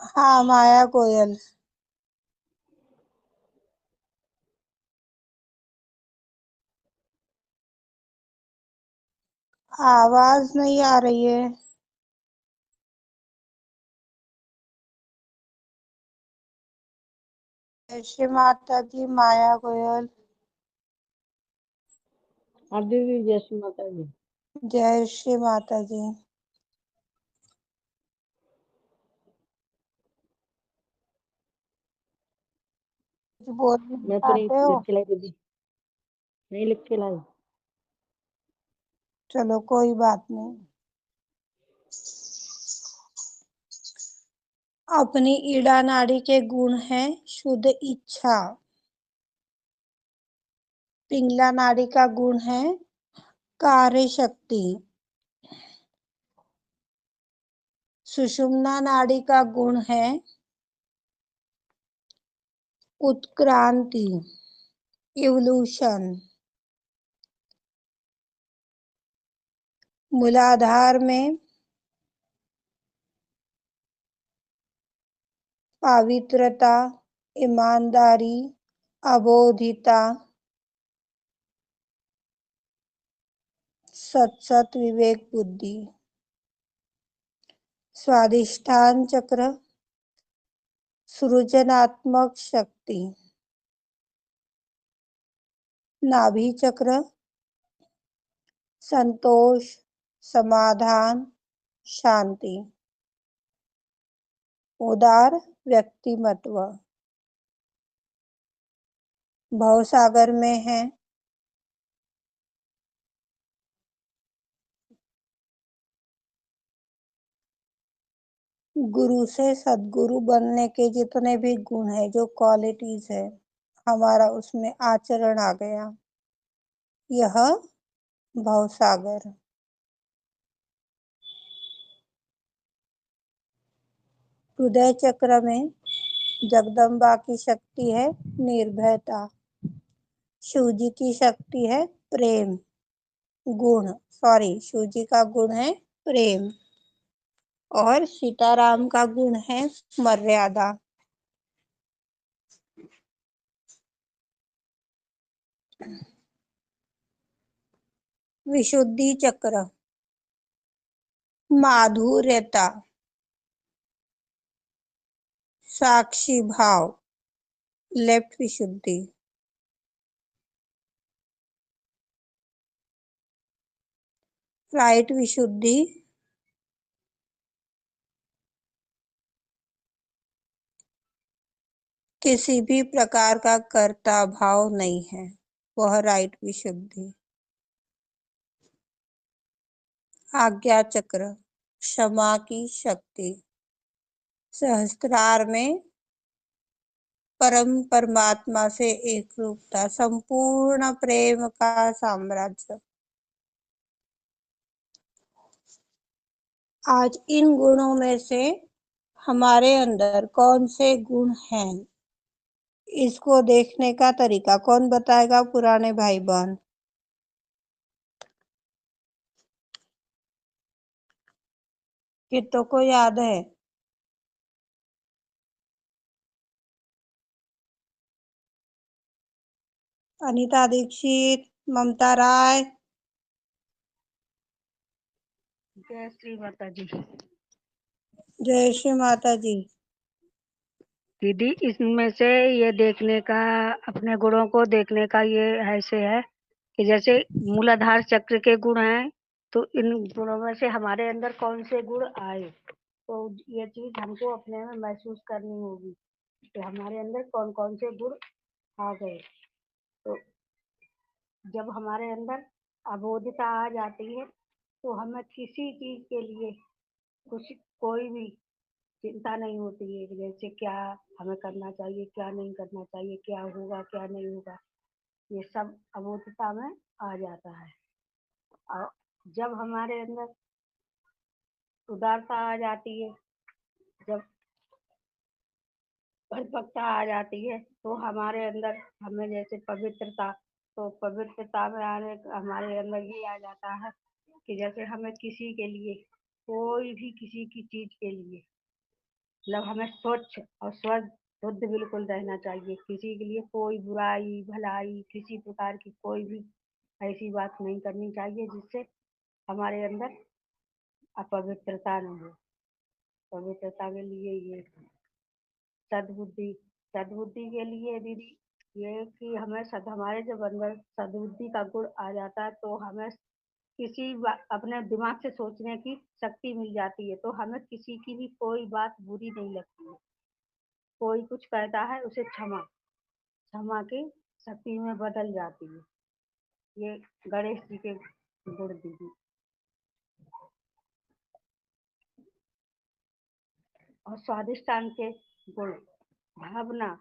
हाँ, माया गोयल। आवाज नहीं आ रही है। जय श्री माता जी, माया गोयल। हाँ दीदी, जय श्री माता जी। जय श्री माता जी। कुछ बोलना मैं तो नहीं चाहते हो? लिख के लाई दीदी, नहीं लिख के लाई। चलो कोई बात नहीं। अपनी ईड़ा नाड़ी के गुण हैं शुद्ध इच्छा। पिंगला नाड़ी का गुण है कार्य शक्ति। सुषुम्ना नाड़ी का गुण है उत्क्रांति, इवोल्यूशन। मूलाधार में पवित्रता, ईमानदारी, अबोधिता, सत विवेक बुद्धि। स्वादिष्ठान चक्र सृजनात्मक शक्ति। नाभि चक्र संतोष, समाधान, शांति। उदार व्यक्तिमत्व। भवसागर में है गुरु से सद्गुरु बनने के जितने भी गुण है, जो क्वालिटीज है, हमारा उसमें आचरण आ गया। यह भवसागर। हृदय चक्र में जगदम्बा की शक्ति है निर्भयता। शिव जी की शक्ति है प्रेम शिव जी का गुण है प्रेम। और सीताराम का गुण है मर्यादा। विशुद्धि चक्र माधुर्यता, साक्षी भाव, लेफ्ट विशुद्धि। राइट विशुद्धि किसी भी प्रकार का कर्ता भाव नहीं है, वह राइट विशुद्धि। आज्ञा चक्र क्षमा की शक्ति। सहस्त्रार में परम परमात्मा से एक रूपता, संपूर्ण प्रेम का साम्राज्य। आज इन गुणों में से हमारे अंदर कौन से गुण हैं, इसको देखने का तरीका कौन बताएगा? पुराने भाई बहन कितनों को याद है? अनीता दीक्षित, ममता राय। जय श्री माता जी। जय श्री माता जी। दीदी, इसमें से ये देखने का, अपने गुणों को देखने का ये ऐसे है कि जैसे मूलाधार चक्र के गुण हैं, तो इन गुणों में से हमारे अंदर कौन से गुण आए, तो ये चीज हमको अपने में महसूस करनी होगी कि हमारे अंदर कौन कौन से गुण आ गए। तो जब हमारे अंदर अबोधता आ जाती है, तो हमें किसी चीज के लिए कुछ कोई भी चिंता नहीं होती है कि जैसे क्या हमें करना चाहिए, क्या नहीं करना चाहिए, क्या होगा क्या नहीं होगा। ये सब अबोधता में आ जाता है। और जब हमारे अंदर उदारता आ जाती है, जब परिपक्वता आ जाती है, तो हमारे अंदर हमें जैसे पवित्रता, तो पवित्रता में आने हमारे अंदर ये आ जाता है कि जैसे हमें किसी के लिए, कोई भी किसी की चीज के लिए मतलब हमें स्वच्छ और शुद्ध बिल्कुल रहना चाहिए। किसी के लिए कोई बुराई भलाई किसी प्रकार की कोई भी ऐसी बात नहीं करनी चाहिए जिससे हमारे अंदर अपवित्रता न हो। पवित्रता के लिए ये सद्बुद्धि सद्बुद्धि के लिए दीदी ये कि हमें हमारे जब अंदर सद्बुद्धि का गुण आ जाता है तो हमें अपने दिमाग से सोचने की शक्ति मिल जाती है, तो हमें किसी की भी कोई बात बुरी नहीं लगती है। कोई कुछ कहता है उसे क्षमा क्षमा की शक्ति में बदल जाती है। ये गणेश जी के गुण दीदी। और स्वादिष्टान के गुण भावना,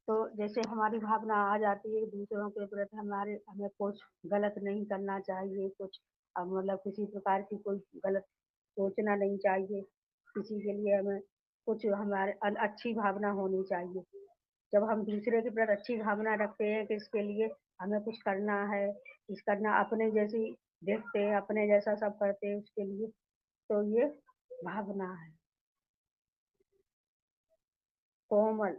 तो जैसे हमारी भावना आ जाती है दूसरों के प्रति हमें कुछ गलत नहीं करना चाहिए, कुछ मतलब किसी प्रकार की कोई गलत सोचना नहीं चाहिए। किसी के लिए हमें कुछ हमारे अच्छी भावना होनी चाहिए। जब हम दूसरे के प्रति अच्छी भावना रखते हैं कि इसके लिए हमें कुछ करना है, कुछ करना अपने जैसी देखते हैं, अपने जैसा सब करते हैं उसके लिए, तो ये भावना है। कोमल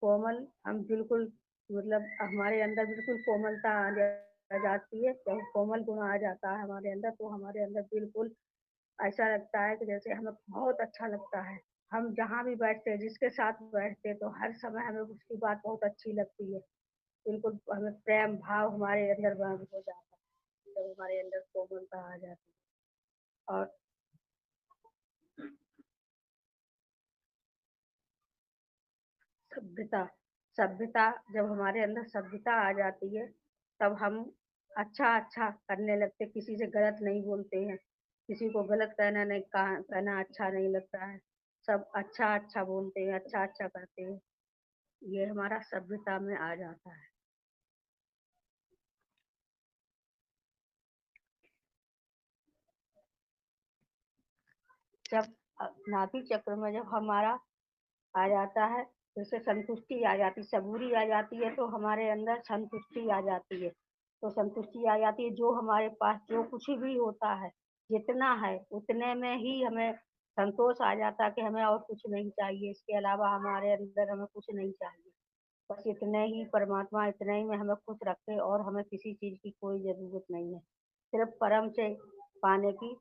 कोमल हम बिल्कुल मतलब हमारे अंदर बिल्कुल कोमलता आ जाती है। जब कोमल गुण आ जाता है हमारे अंदर तो हमारे अंदर बिल्कुल ऐसा लगता है कि जैसे हमें बहुत अच्छा लगता है। हम जहाँ भी बैठते हैं जिसके साथ बैठते हैं तो हर समय हमें उसकी बात बहुत अच्छी लगती है। बिल्कुल हमें प्रेम भाव हमारे अंदर बंद हो जाता है जब हमारे अंदर कोमलता आ जाती है। और सभ्यता सभ्यता जब हमारे अंदर सभ्यता आ जाती है तब हम अच्छा अच्छा करने लगते, किसी से गलत नहीं बोलते हैं। किसी को गलत कहना अच्छा नहीं लगता है। सब अच्छा अच्छा बोलते हैं, अच्छा अच्छा करते हैं। ये हमारा सभ्यता में आ जाता है। जब नाभि चक्र में जब हमारा आ जाता है, जैसे संतुष्टि आ जाती, सबूरी आ जाती है तो हमारे अंदर संतुष्टि आ जाती है। तो संतुष्टि आ जाती है, जो हमारे पास जो कुछ भी होता है जितना है उतने में ही हमें संतोष आ जाता है कि हमें और कुछ नहीं चाहिए, इसके अलावा हमारे अंदर हमें कुछ नहीं चाहिए। बस इतने ही परमात्मा इतने ही में हमें खुश रखे और हमें किसी चीज की कोई जरूरत नहीं है। सिर्फ परम से पाने की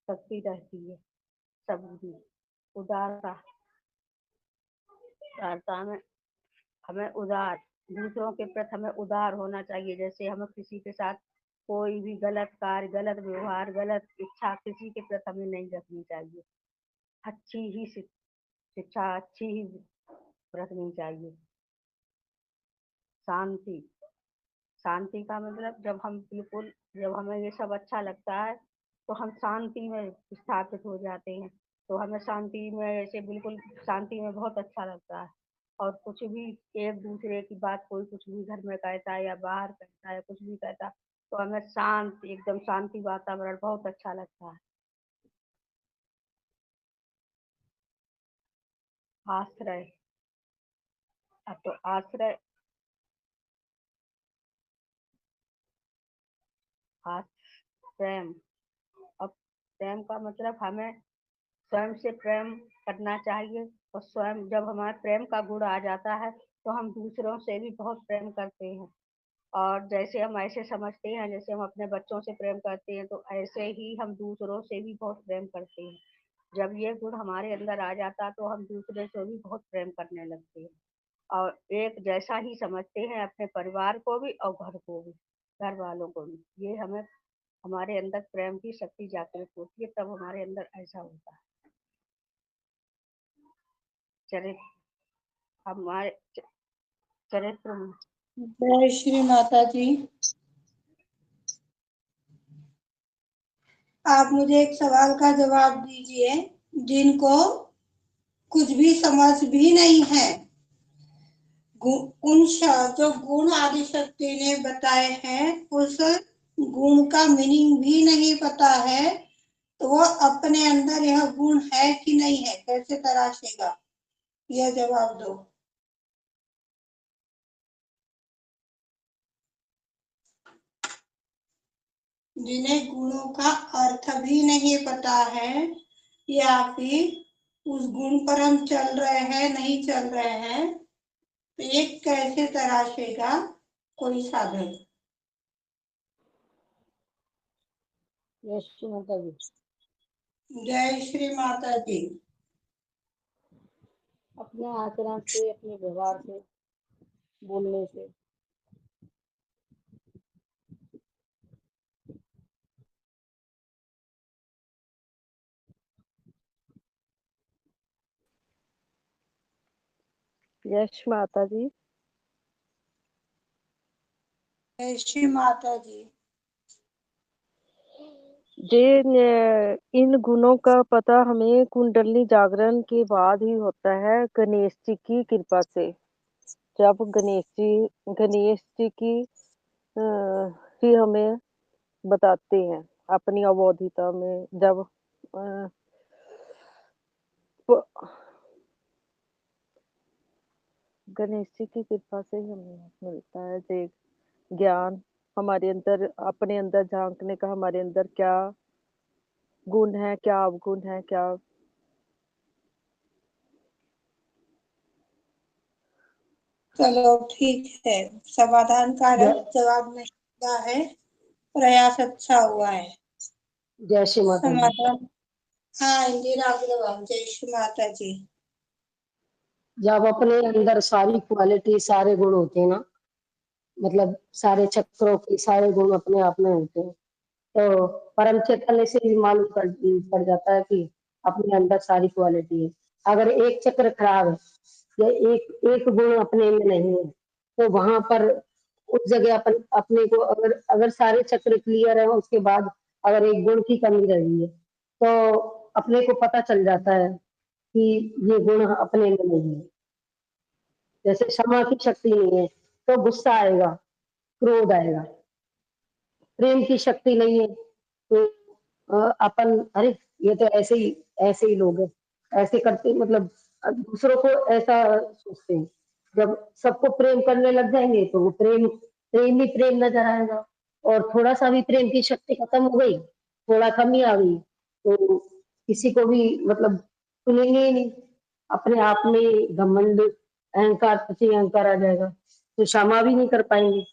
शक्ति रहती है। सबूरी उदारता उदारता में हमें उदार दूसरों के प्रति हमें उदार होना चाहिए। जैसे हमें किसी के साथ कोई भी गलत कार्य गलत व्यवहार गलत इच्छा किसी के प्रति हमें नहीं रखनी चाहिए। अच्छी ही शिक्षा अच्छी ही रखनी चाहिए। शांति शांति का मतलब जब हमें ये सब अच्छा लगता है तो हम शांति में स्थापित हो जाते हैं। तो हमें शांति में ऐसे बिल्कुल शांति में बहुत अच्छा लगता है। और कुछ भी एक दूसरे की बात कोई कुछ भी घर में कहता है या बाहर कहता है कुछ भी कहता है तो हमें शांत एकदम शांति वातावरण बहुत अच्छा लगता है। आश्रय अब तो आश्रय प्रेम। अब प्रेम का मतलब हमें स्वयं से प्रेम करना चाहिए। और स्वयं जब हमारे प्रेम का गुण आ जाता है तो हम दूसरों से भी बहुत प्रेम करते हैं। और जैसे हम ऐसे समझते हैं जैसे हम अपने बच्चों से प्रेम करते हैं तो ऐसे ही हम दूसरों से भी बहुत प्रेम करते हैं। जब ये गुण हमारे अंदर आ जाता है तो हम दूसरे से भी बहुत प्रेम करने लगते हैं। और एक जैसा ही समझते हैं अपने परिवार को भी और घर को भी, घर वालों को भी। ये हमें हमारे अंदर प्रेम की शक्ति जागृत होती है तब हमारे अंदर ऐसा होता है। चरित्र हमारे चरित्र में जय श्री माता जी। आप मुझे एक सवाल का जवाब दीजिए। जिनको कुछ भी समझ भी नहीं है, उन जो गुण आदि शक्ति ने बताए हैं उस गुण का मीनिंग भी नहीं पता है तो वो अपने अंदर यह गुण है कि नहीं है कैसे तराशेगा? यह जवाब दो। जिन्हें गुणों का अर्थ भी नहीं पता है या फिर उस गुण पर हम चल रहे हैं नहीं चल रहे हैं, तो ये कैसे तराशेगा कोई साधक। यश माता जी। जय श्री माता जी। अपने आचरण से, अपने व्यवहार से, बोलने से। यश माता जी। जय श्री माता जी। इन गुणों का पता हमें कुंडली जागरण के बाद ही होता है, गणेश जी की कृपा से। जब गणेश जी की ही हमें बताते हैं अपनी अवोधिता में। जब अ, प- गणेश जी की कृपा से ही हमें मिलता है जे ज्ञान। हमारे अंदर, अपने अंदर झांकने का, हमारे अंदर क्या गुण है, क्या अवगुण है, क्या। चलो ठीक है, समाधान कारक जय जवाब नहीं दिया है, प्रयास अच्छा हुआ है। जय श्री माता जी। समाधान। हाँ, इंदिरा अग्रवाल। जय श्री माता जी। जब अपने अंदर सारी क्वालिटी, सारे गुण होते हैं ना, मतलब सारे चक्रों की सारे गुण अपने आप में होते हैं, तो परम चैतन्य से ही मालूम पड़ जाता है कि अपने अंदर सारी क्वालिटी है। अगर एक चक्र खराब है या एक एक गुण अपने में नहीं है, तो वहां पर उस जगह अपने को, अगर अगर सारे चक्र क्लियर है, उसके बाद अगर एक गुण की कमी रही है, तो अपने को पता चल जाता है कि ये गुण अपने में नहीं है। जैसे क्षमा की शक्ति नहीं है तो गुस्सा आएगा, क्रोध आएगा। प्रेम की शक्ति नहीं है तो अपन, अरे ये तो ऐसे ही लोग हैं, ऐसे करते, मतलब दूसरों को ऐसा सोचते हैं। जब सबको प्रेम करने लग जाएंगे तो वो प्रेम प्रेम ही प्रेम नजर आएगा। और थोड़ा सा भी प्रेम की शक्ति खत्म हो गई, थोड़ा कमी आ गई, तो किसी को भी मतलब सुनेंगे ही नहीं। अपने आप में घमंड, अहंकार, पति अहंकार आ जाएगा, तो क्षमा भी नहीं कर पाएंगे।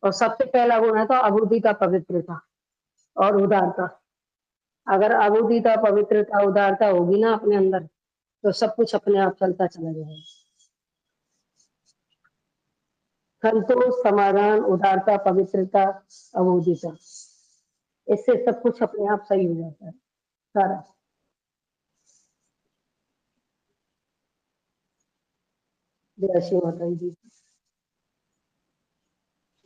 और सबसे पहला गुण है तो अबूदिता, पवित्रता और उदारता। अगर अबूदिता, पवित्रता, उदारता होगी ना अपने अंदर, तो सब कुछ अपने आप चलता चला जाएगा। संतोष, समाधान, उदारता, पवित्रता, अबूदिता, इससे सब कुछ अपने आप सही हो जाता है सारा। जय श्री माता जी।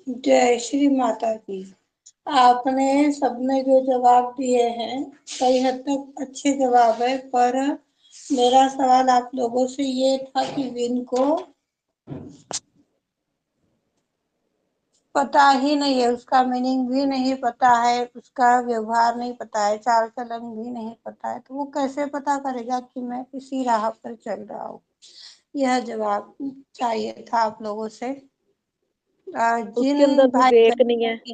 जय श्री माता जी। आपने सबने जो जवाब दिए हैं, कई हद तक अच्छे जवाब है, पर मेरा सवाल आप लोगों से ये था कि जिनको पता ही नहीं है, उसका मीनिंग भी नहीं पता है, उसका व्यवहार नहीं पता है, चाल चलन भी नहीं पता है, तो वो कैसे पता करेगा कि मैं इसी राह पर चल रहा हूँ। यह जवाब चाहिए था आप लोगों से। जिन उसके अंदर भाई विवेक नहीं बहनों है। की,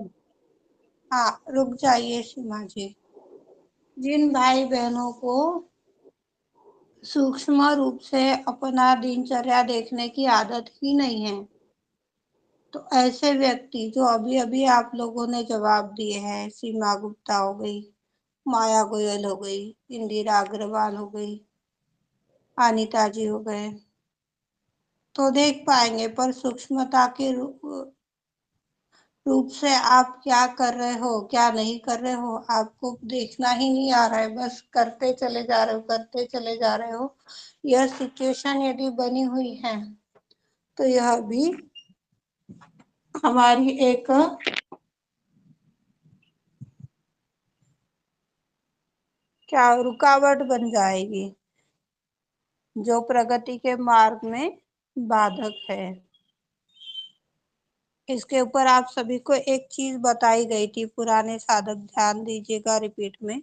हाँ रुक जाइए सीमा जी। जिन भाई बहनों को सूक्ष्म रूप से अपना दिनचर्या देखने की आदत ही नहीं है, तो ऐसे व्यक्ति जो अभी अभी आप लोगों ने जवाब दिए हैं, सीमा गुप्ता हो गई, माया गोयल हो गई, इंदिरा अग्रवाल हो गई, अनीता जी हो गए, तो देख पाएंगे, पर सूक्ष्मता के रूप से आप क्या कर रहे हो क्या नहीं कर रहे हो आपको देखना ही नहीं आ रहा है, बस करते चले जा रहे हो, करते चले जा रहे हो। यह सिचुएशन यदि बनी हुई है, तो यह भी हमारी एक क्या रुकावट बन जाएगी, जो प्रगति के मार्ग में बाधक है। इसके ऊपर आप सभी को एक चीज बताई गई थी, पुराने साधक ध्यान दीजिएगा रिपीट में,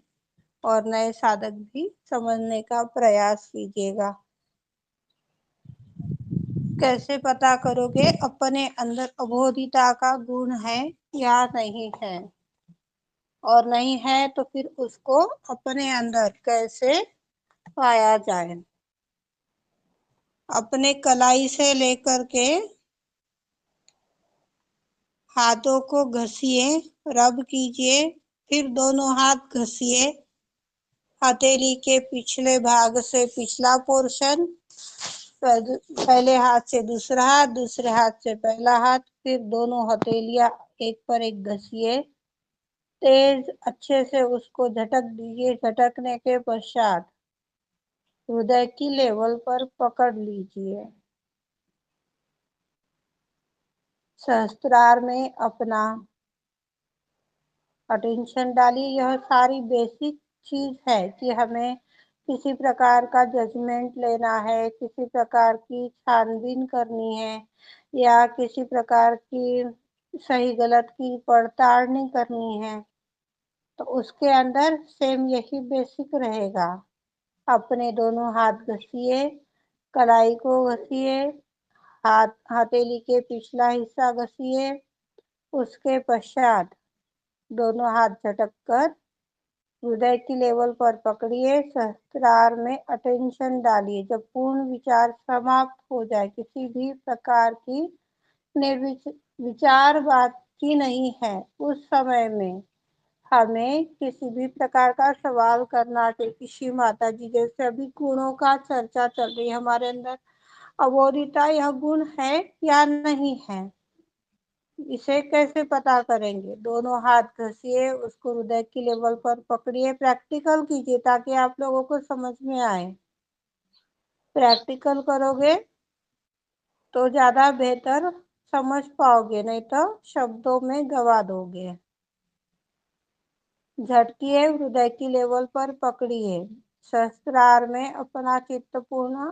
और नए साधक भी समझने का प्रयास कीजिएगा। कैसे पता करोगे अपने अंदर अबोधिता का गुण है या नहीं है, और नहीं है तो फिर उसको अपने अंदर कैसे पाया जाए। अपने कलाई से लेकर के हाथों को घसीए, रब कीजिए, फिर दोनों हाथ घसीए, हथेली के पिछले भाग से पिछला पोर्शन, पहले हाथ से दूसरा हाथ, दूसरे हाथ से पहला हाथ, फिर दोनों हथेलियां एक पर एक घसीए, तेज अच्छे से उसको झटक दीजिए। झटकने के पश्चात हृदय की लेवल पर पकड़ लीजिए। सहस्त्रार में अपना अटेंशन डालिए। यह सारी बेसिक चीज है कि हमें किसी प्रकार का जजमेंट लेना है, किसी प्रकार की छानबीन करनी है, या किसी प्रकार की सही गलत की पड़ताल करनी है, तो उसके अंदर सेम यही बेसिक रहेगा। अपने दोनों हाथ घसीए, कलाई को घसीए, हथेली के पिछला हिस्सा घसीए, उसके पश्चात दोनों हाथ झटक कर हृदय की लेवल पर पकड़िए। सहस्त्रार में अटेंशन डालिए। जब पूर्ण विचार समाप्त हो जाए, किसी भी प्रकार की निर्विचार बात की नहीं है, उस समय में हमें किसी भी प्रकार का सवाल करना चाहिए कि श्री माता जी, जैसे अभी गुणों का चर्चा चल रही है हमारे अंदर, अबोधिता यह गुण है या नहीं है, इसे कैसे पता करेंगे? दोनों हाथ घसीए, उसको हृदय की लेवल पर पकड़िए, प्रैक्टिकल कीजिए ताकि आप लोगों को समझ में आए। प्रैक्टिकल करोगे तो ज्यादा बेहतर समझ पाओगे, नहीं तो शब्दों में गवा दोगे। झटकिए, हृदय की लेवल पर पकड़िए। सहस्त्रार में अपना चित्त पूर्ण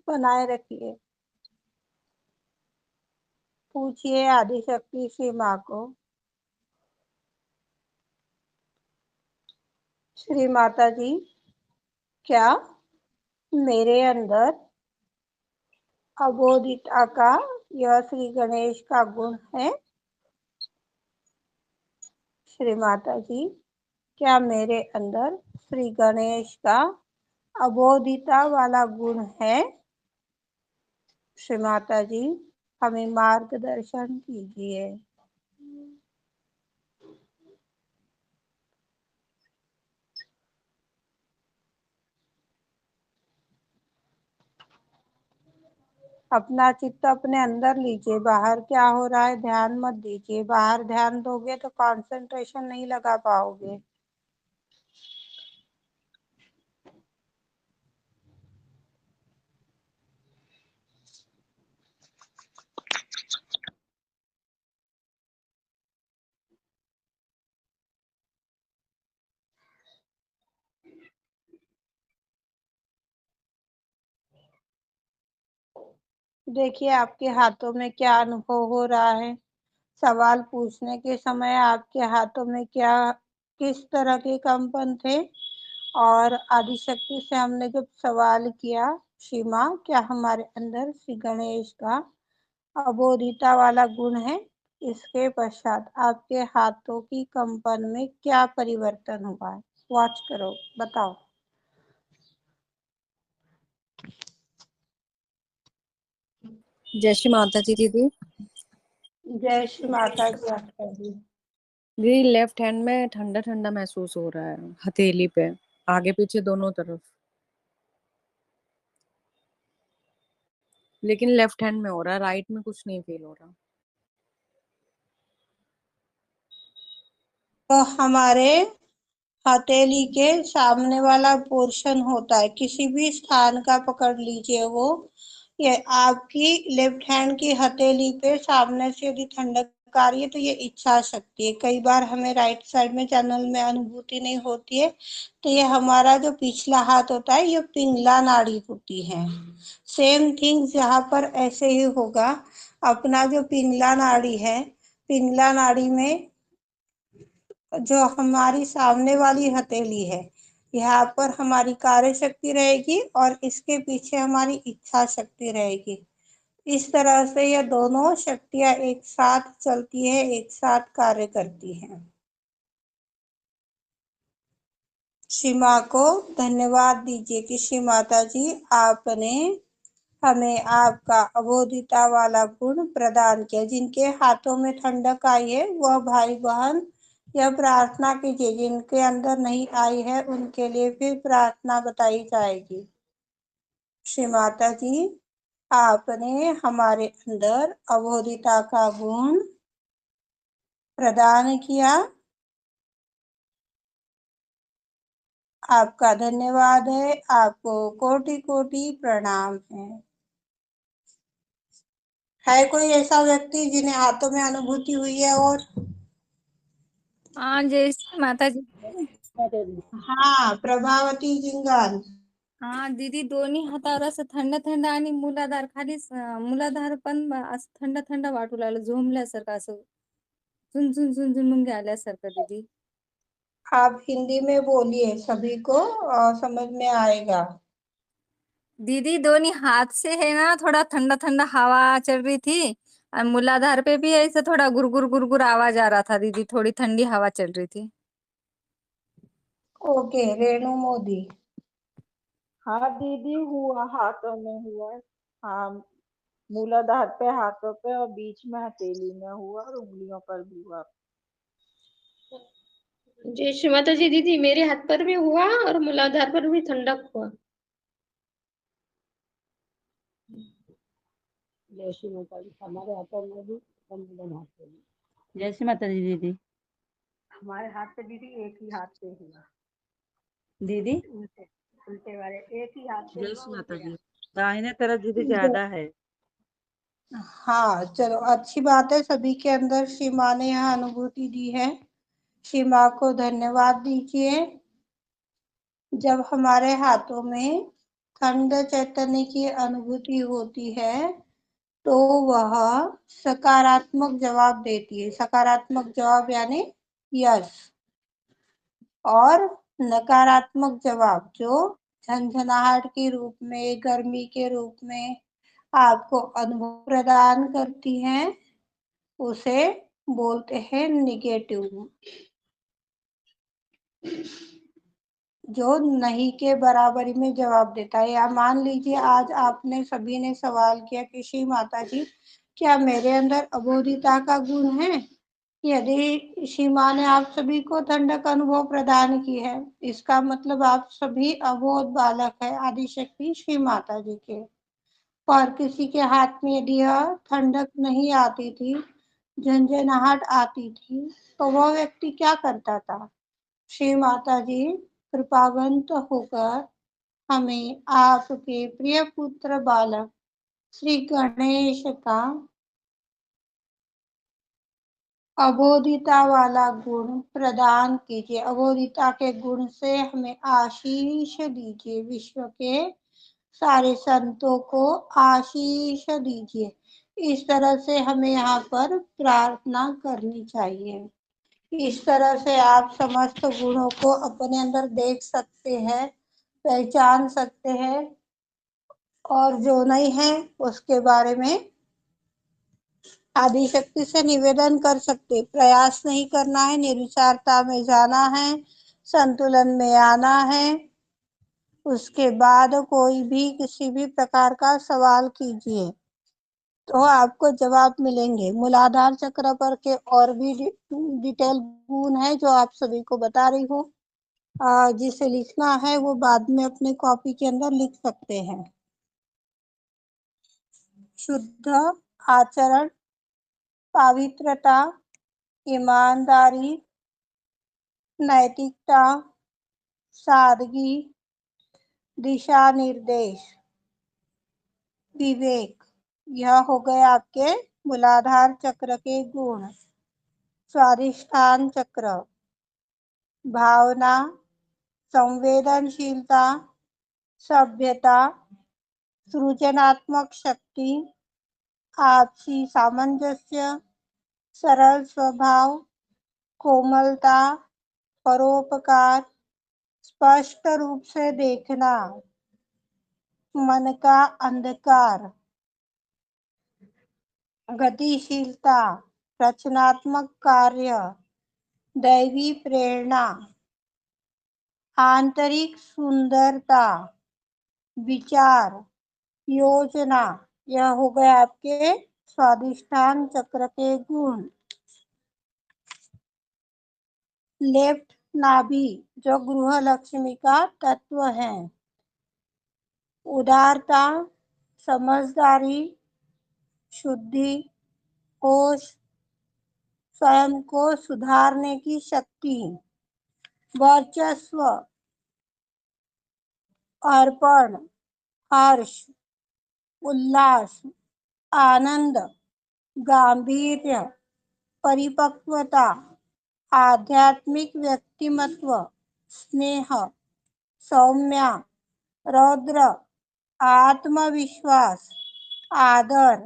बनाए रखिए। पूछिए आदिशक्ति श्री माँ को, श्री माता जी, क्या मेरे अंदर अबोधिता का यह श्री गणेश का गुण है? श्री माता जी, क्या मेरे अंदर श्री गणेश का अबोधिता वाला गुण है? श्री माता जी, हमें मार्गदर्शन कीजिए। अपना चित्त अपने अंदर लीजिए। बाहर क्या हो रहा है ध्यान मत दीजिए। बाहर ध्यान दोगे तो कंसंट्रेशन नहीं लगा पाओगे। देखिए आपके हाथों में क्या अनुभव हो रहा है। सवाल पूछने के समय आपके हाथों में क्या, किस तरह के कंपन थे? और आदिशक्ति से हमने जब सवाल किया, श्री माँ, क्या हमारे अंदर श्री गणेश का अबोधिता वाला गुण है? इसके पश्चात आपके हाथों की कंपन में क्या परिवर्तन हुआ है? वॉच करो, बताओ। जय श्री माता जी दीदी। जय श्री माता जी। आपका भी दीदी लेफ्ट हैंड में ठंडा ठंडा महसूस हो रहा है, हथेली पे, आगे पीछे दोनों तरफ, लेकिन लेफ्ट हैंड में हो रहा है, राइट में कुछ नहीं फील हो रहा। तो हमारे हथेली के सामने वाला पोर्शन होता है, किसी भी स्थान का पकड़ लीजिए वो, ये आपकी लेफ्ट हैंड की हथेली पे सामने से यदि ठंडक आ रही है तो ये इच्छा शक्ति है। कई बार हमें राइट साइड में चैनल में अनुभूति नहीं होती है, तो ये हमारा जो पिछला हाथ होता है, ये पिंगला नाड़ी होती है। सेम थिंग्स यहाँ पर ऐसे ही होगा। अपना जो पिंगला नाड़ी है, पिंगला नाड़ी में जो हमारी सामने वाली हथेली है, यहाँ पर हमारी कार्य शक्ति रहेगी और इसके पीछे हमारी इच्छा शक्ति रहेगी। इस तरह से ये दोनों शक्तियां एक साथ चलती है, एक साथ कार्य करती हैं। सीमा को धन्यवाद दीजिए कि श्री माता जी आपने हमें आपका अबोधिता वाला गुण प्रदान किया। जिनके हाथों में ठंडक आई है वह भाई बहन यह प्रार्थना कीजिए, जिनके अंदर नहीं आई है उनके लिए फिर प्रार्थना बताई जाएगी। श्री माता जी आपने हमारे अंदर अबोधिता का गुण प्रदान किया, आपका धन्यवाद है, आपको कोटि कोटि प्रणाम है कोई ऐसा व्यक्ति जिन्हें हाथों में अनुभूति हुई है? और हाँ, जय श्री माता जी। हाँ, प्रभावती जिंगाल। हा दीदी, दोन्ही हातावर असं थंड थंड आणि मूलाधार खाली मूलाधार पण असं थंड थंड वाटू लागलं, झोंबल्यासारखं, असं झुंझुन झुंझुन मुंग्या आल्यासारखं दीदी। आप हिंदी में बोलिए, सभी को समझ में आएगा। दीदी दोनों हाथ से है ना, थोड़ा ठंडा ठंडा हवा चल रही थी और मूलाधार पे भी ऐसे थोड़ा गुरगुर गुरगुर आवाज आ रहा था दीदी, थोड़ी ठंडी हवा चल रही थी। ओके, रेणु मोदी। हाँ दीदी, हुआ, हाथों में हुआ। हाँ, मूलाधार पे, हाथों पे, और बीच में हथेली में हुआ, और उंगलियों पर भी हुआ। जय श्री माता जी। दीदी मेरे हाथ पर भी हुआ और मूलाधार पर भी ठंडक हुआ। जय श्री माता जी, हमारे हाथों में भी हाथ में। जय श्री माता दी दीदी। हमारे हाथ पे दीदी एक ही हाथ पे हुआ दीदी उल्टे उल्टे वाले, एक ही हाथ पे जय हुआ श्री माता उल्टे जी। हाथ। दाहिने तरफ दीदी ज्यादा है। हाँ चलो, अच्छी बात है, सभी के अंदर श्री माँ ने यह अनुभूति दी है। श्री माँ को धन्यवाद दीजिए। जब हमारे हाथों में खंड चैतन्य की अनुभूति होती है तो वह सकारात्मक जवाब देती है। सकारात्मक जवाब यानी यस, और नकारात्मक जवाब जो झंझनाहट के रूप में, गर्मी के रूप में आपको अनुभव प्रदान करती हैं, उसे बोलते हैं निगेटिव, जो नहीं के बराबरी में जवाब देता है। या मान लीजिए आज आपने सभी ने सवाल किया कि श्री माता जी क्या मेरे अंदर अबोधिता का गुण है? यदि श्री माँ ने आप सभी को ठंडक अनुभव प्रदान की है, इसका मतलब आप सभी अबोध बालक है आदिशक्ति श्री माता जी के। पर किसी के हाथ में यदि यह ठंडक नहीं आती थी, झंझनाहट आती थी, तो वह व्यक्ति क्या करता था? श्री माता जी कृपावंत होकर हमें आपके प्रिय पुत्र बालक श्री गणेश का अबोधिता वाला गुण प्रदान कीजिए। अबोधिता के गुण से हमें आशीष दीजिए। विश्व के सारे संतों को आशीष दीजिए। इस तरह से हमें यहाँ पर प्रार्थना करनी चाहिए। इस तरह से आप समस्त गुणों को अपने अंदर देख सकते हैं, पहचान सकते हैं, और जो नहीं है उसके बारे में आदिशक्ति से निवेदन कर सकते। प्रयास नहीं करना है, निर्विचारता में जाना है, संतुलन में आना है। उसके बाद कोई भी किसी भी प्रकार का सवाल कीजिए तो आपको जवाब मिलेंगे। मूलाधार चक्र पर के और भी डिटेल गुण है जो आप सभी को बता रही हूँ। जिसे लिखना है वो बाद में अपने कॉपी के अंदर लिख सकते हैं। शुद्ध आचरण, पवित्रता, ईमानदारी, नैतिकता, सादगी, दिशा निर्देश, विवेक, यह हो गए आपके मूलाधार चक्र के गुण। स्वाधिष्ठान चक्र, भावना, संवेदनशीलता, सभ्यता, सृजनात्मक शक्ति, आपसी सामंजस्य, सरल स्वभाव, कोमलता, परोपकार, स्पष्ट रूप से देखना, मन का अंधकार, गतिशीलता, रचनात्मक कार्य, दैवी प्रेरणा, आंतरिक सुंदरता, विचार, योजना, यह हो गए आपके स्वादिष्ठान चक्र के गुण। लेफ्ट नाभि जो गृह लक्ष्मी का तत्व है, उदारता, समझदारी, शुद्धि, होश, स्वयं को सुधारने की शक्ति, वर्चस्व, अर्पण, हर्ष, उल्लास, आनंद, गांभीर्य, परिपक्वता, आध्यात्मिक व्यक्तिमत्व, स्नेह, सौम्य, रौद्र, आत्मविश्वास, आदर,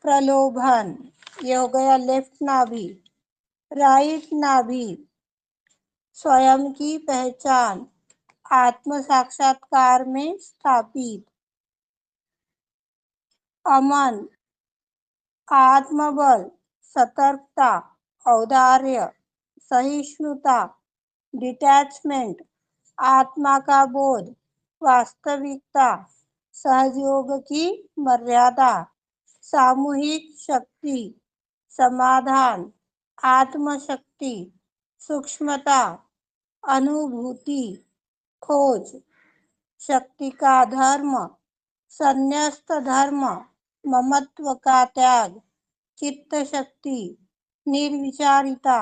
प्रलोभन। ये हो गया लेफ्ट नाभि। राइट नाभि स्वयं की पहचान, आत्म साक्षात्कार में स्थापित, अमन, आत्मबल, सतर्कता, औदार्य, सहिष्णुता, डिटैचमेंट, आत्मा का बोध, वास्तविकता, सहयोग की मर्यादा, सामूहिक शक्ति, समाधान, आत्मशक्ति, सूक्ष्मता, अनुभूति, खोज, शक्ति का धर्म, संन्यस्त धर्म, ममत्व का त्याग, चित्त शक्ति, निर्विचारिता,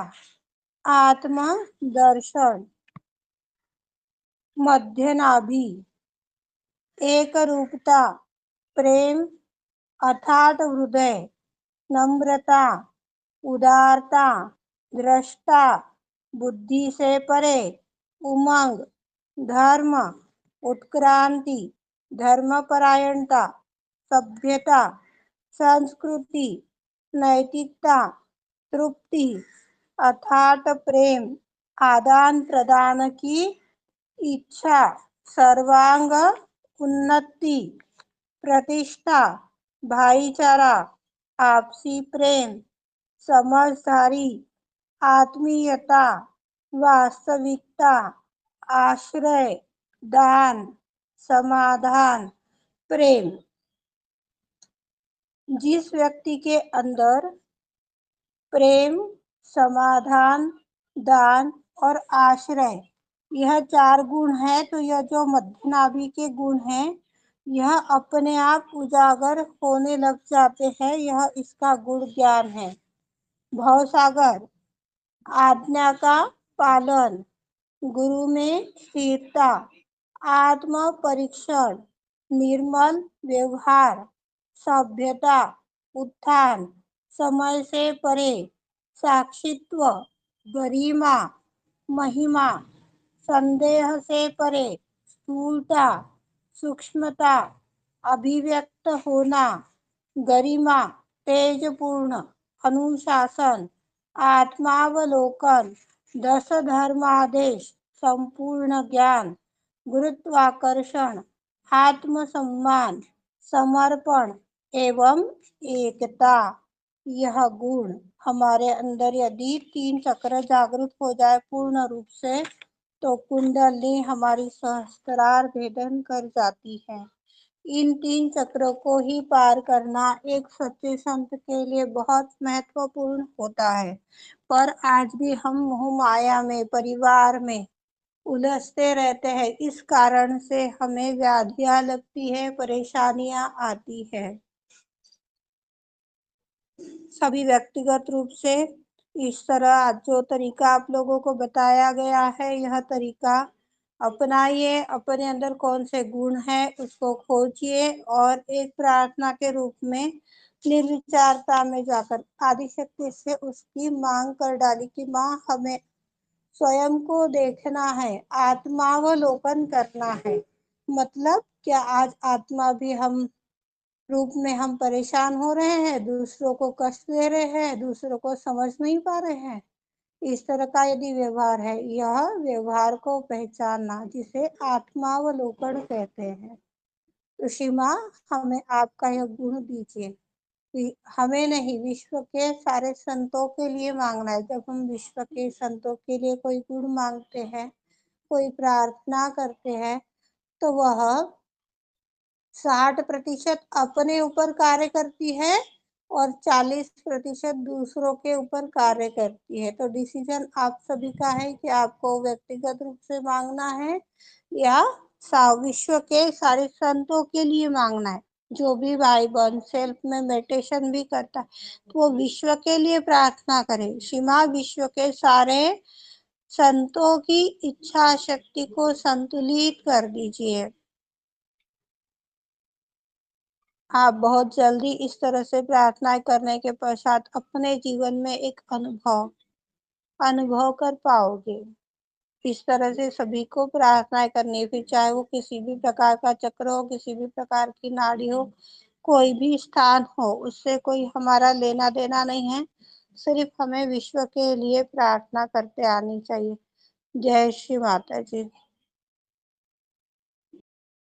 आत्म दर्शन। मध्य नाभि एक रूपता, प्रेम, अथाट हृदय, नम्रता, उदारता, दृष्टा, बुद्धि से परे, उमंग, धर्म, उत्क्रांति, धर्मपरायणता, सभ्यता, संस्कृति, नैतिकता, तृप्ति, अथाट प्रेम, आदान प्रदान की इच्छा, सर्वांग उन्नति, प्रतिष्ठा, भाईचारा, आपसी प्रेम, समझदारी, आत्मीयता, वास्तविकता, आश्रय, दान, समाधान, प्रेम। जिस व्यक्ति के अंदर प्रेम, समाधान, दान और आश्रय यह 4 गुण है, तो यह जो मध्य नाभि के गुण हैं यह अपने आप उजागर होने लग जाते हैं। यह इसका गुण ज्ञान है। भवसागर, आज्ञा का पालन, गुरु में स्थिरता, आत्म परीक्षण, निर्मल व्यवहार, सभ्यता, उत्थान, समय से परे, साक्षित्व, गरिमा, महिमा, संदेह से परे, स्थूलता, सूक्ष्मता, अभिव्यक्त होना, गरिमा, तेजपूर्ण, अनुशासन, आत्मावलोकन, 10 धर्मादेश, संपूर्ण ज्ञान, गुरुत्वाकर्षण, आत्मसम्मान, समर्पण एवं एकता। यह गुण हमारे अंदर यदि 3 चक्र जागृत हो जाए पूर्ण रूप से तो कुंडली हमारी सहस्त्रार भेदन कर जाती है। इन 3 चक्रों को ही पार करना एक सच्चे संत के लिए बहुत महत्वपूर्ण होता है। पर आज भी हम मोह माया में, परिवार में उलझते रहते हैं। इस कारण से हमें व्याधियां लगती है, परेशानियां आती है। सभी व्यक्तिगत रूप से इस तरह जो तरीका आप लोगों को बताया गया है यह तरीका अपनाइए। अपने अंदर कौन से गुण है उसको खोजिए और एक प्रार्थना के रूप में निर्विचारता में जाकर आदिशक्ति से उसकी मांग कर डाली कि माँ हमें स्वयं को देखना है, आत्मावलोकन करना है। मतलब क्या आज आत्मा भी हम रूप में हम परेशान हो रहे हैं, दूसरों को कष्ट दे रहे हैं, दूसरों को समझ नहीं पा रहे हैं। इस तरह का यदि व्यवहार है, यह व्यवहार को पहचानना जिसे आत्मावलोकन कहते हैं। तो श्री माँ हमें आपका यह गुण दीजिए कि हमें नहीं, विश्व के सारे संतों के लिए मांगना है। जब हम विश्व के संतों के लिए कोई गुण मांगते हैं कोई प्रार्थना करते हैं तो वह 60% अपने ऊपर कार्य करती है और 40% दूसरों के ऊपर कार्य करती है। तो डिसीजन आप सभी का है कि आपको व्यक्तिगत रूप से मांगना है या विश्व के सारे संतों के लिए मांगना है। जो भी भाई बहन सेल्फ में मेडिटेशन भी करता है तो वो विश्व के लिए प्रार्थना करे। सीमा विश्व के सारे संतों की इच्छा शक्ति को संतुलित कर दीजिए। आप बहुत जल्दी इस तरह से प्रार्थना करने के पश्चात अपने जीवन में एक अनुभव कर पाओगे। इस तरह से सभी को प्रार्थनाएं करनी, फिर चाहे वो किसी भी प्रकार का चक्र हो, किसी भी प्रकार की नाड़ी हो, कोई भी स्थान हो, उससे कोई हमारा लेना देना नहीं है। सिर्फ हमें विश्व के लिए प्रार्थना करते आनी चाहिए। जय श्री माता जी।